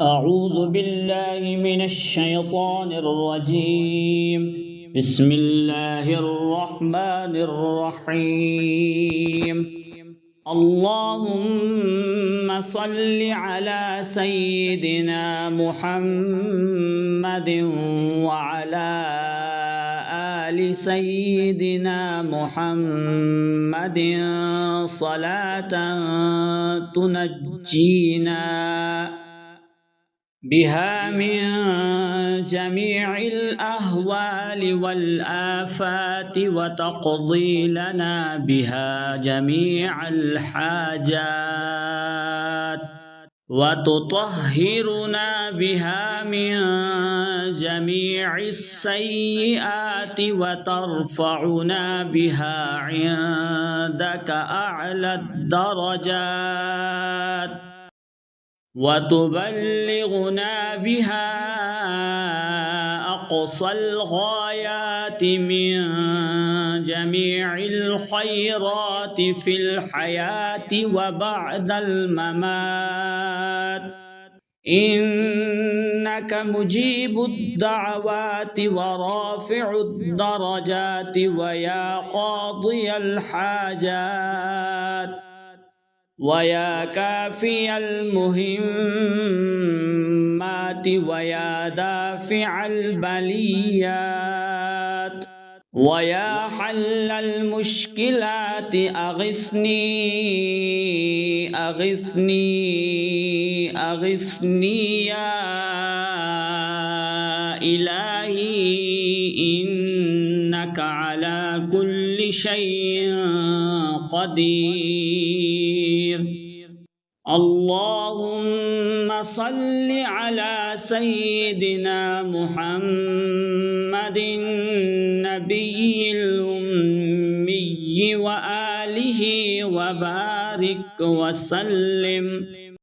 أعوذ بالله من الشيطان الرجيم. بسم الله الرحمن الرحيم. اللهم صل على سيدنا محمد وعلى آل سيدنا محمد صلاة تنجينا بها من جميع الأهوال والآفات وتقضي لنا بها جميع الحاجات وتطهرنا بها من جميع السيئات وترفعنا بها عندك أعلى الدرجات وتبلغنا بها أقصى الغايات من جميع الخيرات في الحياة وبعد الممات، إنك مجيب الدعوات ورافع الدرجات ويا قاضي الحاجات ويا كافي المهمات ويا دافع البليات ويا حل المشكلات أغثني أغثني أغثني يا إلهي إنك على كل شيء قدير. اللهم صل على سيدنا محمد النبي الأمي وآله وبارك وسلم